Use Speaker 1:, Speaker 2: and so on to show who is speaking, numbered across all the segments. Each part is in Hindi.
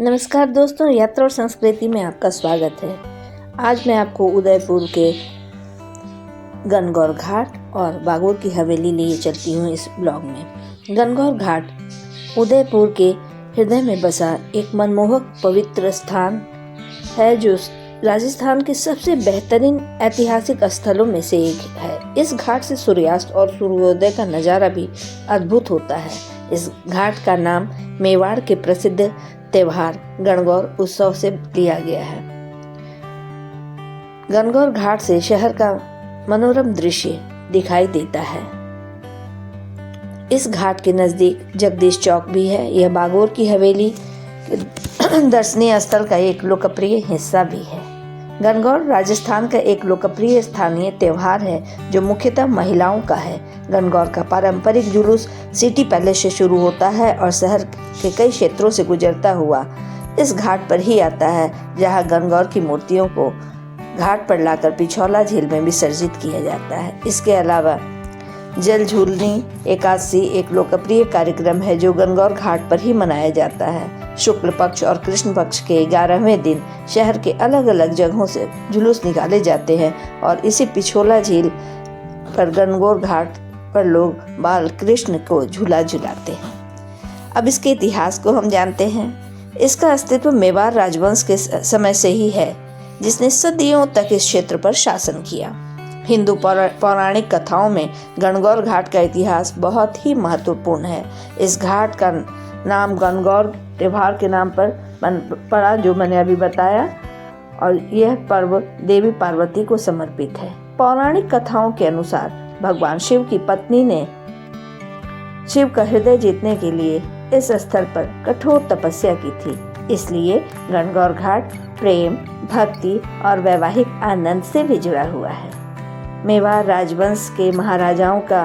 Speaker 1: नमस्कार दोस्तों, यात्रा और संस्कृति में आपका स्वागत है। आज मैं आपको उदयपुर के गणगौर घाट और बागोर की हवेली लिए चलती हूँ इस ब्लॉग में। गणगौर घाट उदयपुर के हृदय में बसा एक मनमोहक पवित्र स्थान है जो राजस्थान के सबसे बेहतरीन ऐतिहासिक स्थलों में से एक है। इस घाट से सूर्यास्त और सूर्योदय का नज़ारा भी अद्भुत होता है। इस घाट का नाम मेवाड़ के प्रसिद्ध त्योहार गणगौर उत्सव से लिया गया है। गणगौर घाट से शहर का मनोरम दृश्य दिखाई देता है। इस घाट के नजदीक जगदीश चौक भी है। यह बागोर की हवेली दर्शनीय स्थल का एक लोकप्रिय हिस्सा भी है। गणगौर राजस्थान का एक लोकप्रिय स्थानीय त्योहार है जो मुख्यतः महिलाओं का है। गणगौर का पारंपरिक जुलूस सिटी पैलेस से शुरू होता है और शहर के कई क्षेत्रों से गुजरता हुआ इस घाट पर ही आता है, जहां गणगौर की मूर्तियों को घाट पर लाकर पिछौला झील में विसर्जित किया जाता है। इसके अलावा जल झूलनी एकादशी एक लोकप्रिय कार्यक्रम है जो गणगौर घाट पर ही मनाया जाता है। शुक्ल पक्ष और कृष्ण पक्ष के 11वें दिन शहर के अलग अलग जगहों से जुलूस निकाले जाते हैं और इसी पिछोला झील पर गणगौर घाट पर लोग बाल कृष्ण को झूला झुलाते हैं। अब इसके इतिहास को हम जानते हैं। इसका अस्तित्व मेवाड़ राजवंश के समय से ही है, जिसने सदियों तक इस क्षेत्र पर शासन किया। हिंदू पौराणिक कथाओं में गणगौर घाट का इतिहास बहुत ही महत्वपूर्ण है। इस घाट का नाम गणगौर त्योहार के नाम पर पड़ा, जो मैंने अभी बताया, और यह पर्व देवी पार्वती को समर्पित है। पौराणिक कथाओं के अनुसार भगवान शिव की पत्नी ने शिव का हृदय जीतने के लिए इस स्थल पर कठोर तपस्या की थी। इसलिए गणगौर घाट प्रेम, भक्ति और वैवाहिक आनंद से भी जुड़ा हुआ है। मेवाड़ राजवंश के महाराजाओं का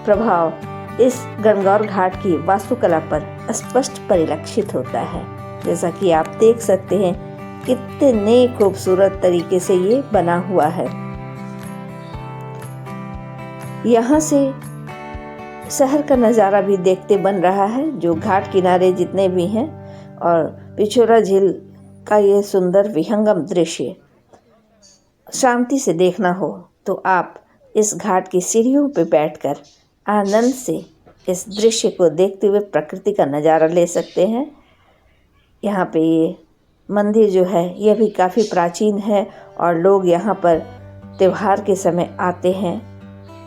Speaker 1: प्रभाव इस गणगौर घाट की वास्तुकला पर स्पष्ट परिलक्षित होता है। जैसा कि आप देख सकते हैं कितने खूबसूरत तरीके से ये बना हुआ है। यहाँ से शहर का नज़ारा भी देखते बन रहा है, जो घाट किनारे जितने भी हैं, और पिछोला झील का ये सुंदर विहंगम दृश्य शांति से देखना हो तो आप इस घाट की सीढ़ियों पर बैठकर आनंद से इस दृश्य को देखते हुए प्रकृति का नज़ारा ले सकते हैं। यहाँ पे ये मंदिर जो है यह भी काफ़ी प्राचीन है और लोग यहाँ पर त्योहार के समय आते हैं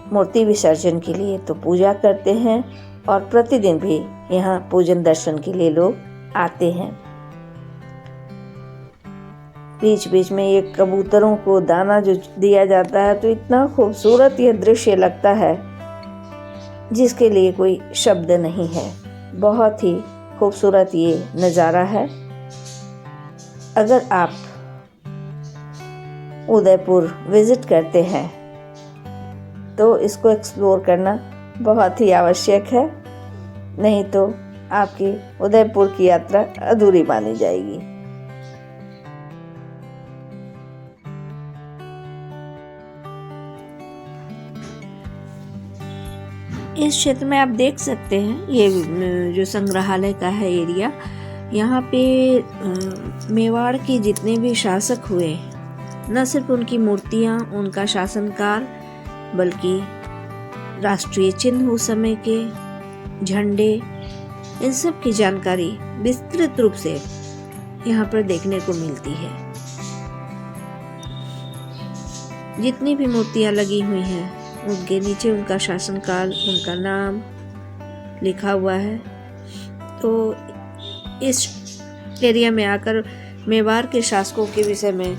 Speaker 1: मूर्ति विसर्जन के लिए, तो पूजा करते हैं और प्रतिदिन भी यहाँ पूजन दर्शन के लिए लोग आते हैं। बीच बीच में ये कबूतरों को दाना जो दिया जाता है, तो इतना खूबसूरत यह दृश्य लगता है जिसके लिए कोई शब्द नहीं है। बहुत ही खूबसूरत ये नज़ारा है। अगर आप उदयपुर विजिट करते हैं तो इसको एक्सप्लोर करना बहुत ही आवश्यक है, नहीं तो आपकी उदयपुर की यात्रा अधूरी मानी जाएगी। इस क्षेत्र में आप देख सकते हैं ये जो संग्रहालय का है एरिया, यहाँ पे मेवाड़ के जितने भी शासक हुए, न सिर्फ उनकी मूर्तियाँ, उनका शासनकाल, बल्कि राष्ट्रीय चिन्ह उस समय के, झंडे, इन सब की जानकारी विस्तृत रूप से यहाँ पर देखने को मिलती है। जितनी भी मूर्तियाँ लगी हुई हैं उनके नीचे उनका शासनकाल, उनका नाम लिखा हुआ है। तो इस एरिया में आकर मेवाड़ के शासकों के विषय में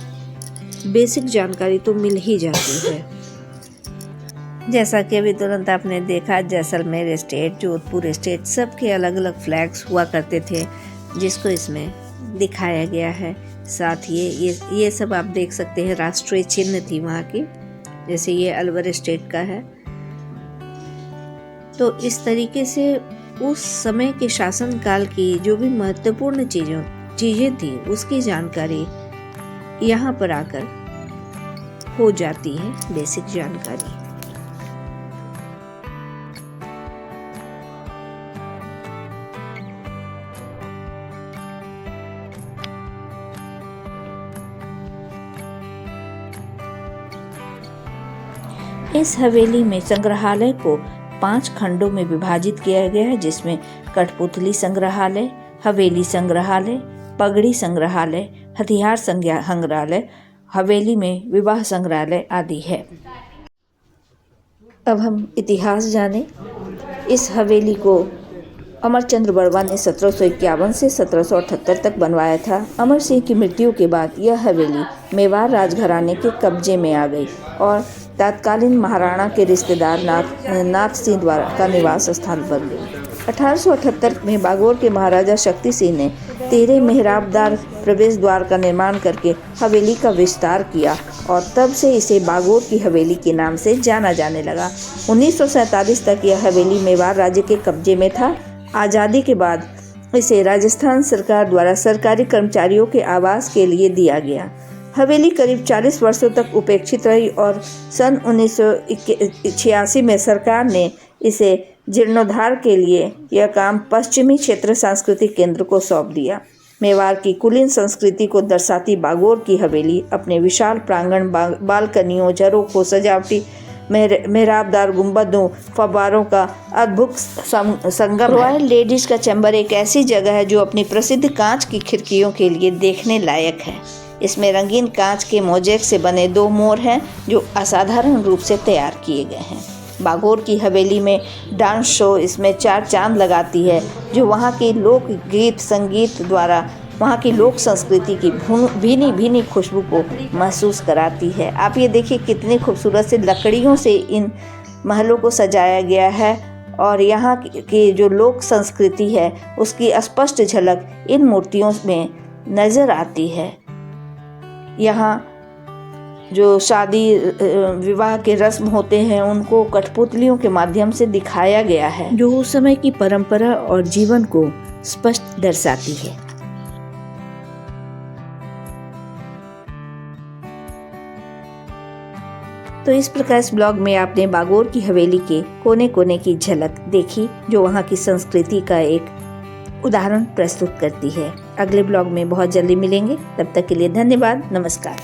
Speaker 1: बेसिक जानकारी तो मिल ही जाती है। जैसा कि अभी तुरंत आपने देखा, जैसलमेर स्टेट, जोधपुर स्टेट, सबके अलग अलग फ्लैग्स हुआ करते थे, जिसको इसमें दिखाया गया है। साथ ये सब आप देख सकते हैं राष्ट्रीय चिन्ह थी वहाँ की, जैसे ये अलवर स्टेट का है। तो इस तरीके से उस समय के शासन काल की जो भी महत्वपूर्ण चीजें थी उसकी जानकारी यहाँ पर आकर हो जाती है, बेसिक जानकारी। इस हवेली में संग्रहालय को 5 खंडों में विभाजित किया गया है, जिसमें कठपुतली संग्रहालय, हवेली संग्रहालय, पगड़ी संग्रहालय, हथियार संग्रहालय, हवेली में विवाह संग्रहालय आदि है। अब हम इतिहास जानें। इस हवेली को अमरचंद्र वर्मा ने 1751 से 1778 तक बनवाया था। अमर सिंह की मृत्यु के बाद यह हवेली मेवाड़ राजघराने के कब्जे में आ गई और तत्कालीन महाराणा के रिश्तेदार नाथ सिंह द्वारा का निवास स्थान बन गई। 1878 में बागौर के महाराजा शक्ति सिंह ने 13 मेहराबदार प्रवेश द्वार का निर्माण करके हवेली का विस्तार किया और तब से इसे बागौर की हवेली के नाम से जाना जाने लगा। 1947 तक यह हवेली मेवाड़ राज्य के कब्जे में था। आज़ादी के बाद इसे राजस्थान सरकार द्वारा सरकारी कर्मचारियों के आवास के लिए दिया गया। हवेली करीब 40 वर्षों तक उपेक्षित रही और सन 1986 में सरकार ने इसे जीर्णोद्धार के लिए यह काम पश्चिमी क्षेत्र सांस्कृतिक केंद्र को सौंप दिया। मेवाड़ की कुलीन संस्कृति को दर्शाती बागौर की हवेली अपने विशाल प्रांगण, बालकनियों, झरोखों, सजावटी मेहराबदार गुंबदों, फव्वारों का अद्भुत संगम। रॉयल लेडीज का चैम्बर एक ऐसी जगह है जो अपनी प्रसिद्ध कांच की खिड़कियों के लिए देखने लायक है। इसमें रंगीन कांच के मोज़ेक से बने 2 मोर हैं जो असाधारण रूप से तैयार किए गए हैं। बागौर की हवेली में डांस शो इसमें 4 चांद लगाती है, जो वहाँ के लोक गीत संगीत द्वारा वहाँ की लोक संस्कृति की भीनी भीनी खुशबू को महसूस कराती है। आप ये देखिए कितनी खूबसूरत से लकड़ियों से इन महलों को सजाया गया है और यहाँ की जो लोक संस्कृति है उसकी स्पष्ट झलक इन मूर्तियों में नज़र आती है। यहाँ जो शादी विवाह के रस्म होते हैं उनको कठपुतलियों के माध्यम से दिखाया गया है, जो उस समय की परंपरा और जीवन को स्पष्ट दर्शाती है। तो इस प्रकार इस ब्लॉग में आपने बागौर की हवेली के कोने कोने की झलक देखी, जो वहाँ की संस्कृति का एक उदाहरण प्रस्तुत करती है। अगले ब्लॉग में बहुत जल्दी मिलेंगे, तब तक के लिए धन्यवाद, नमस्कार।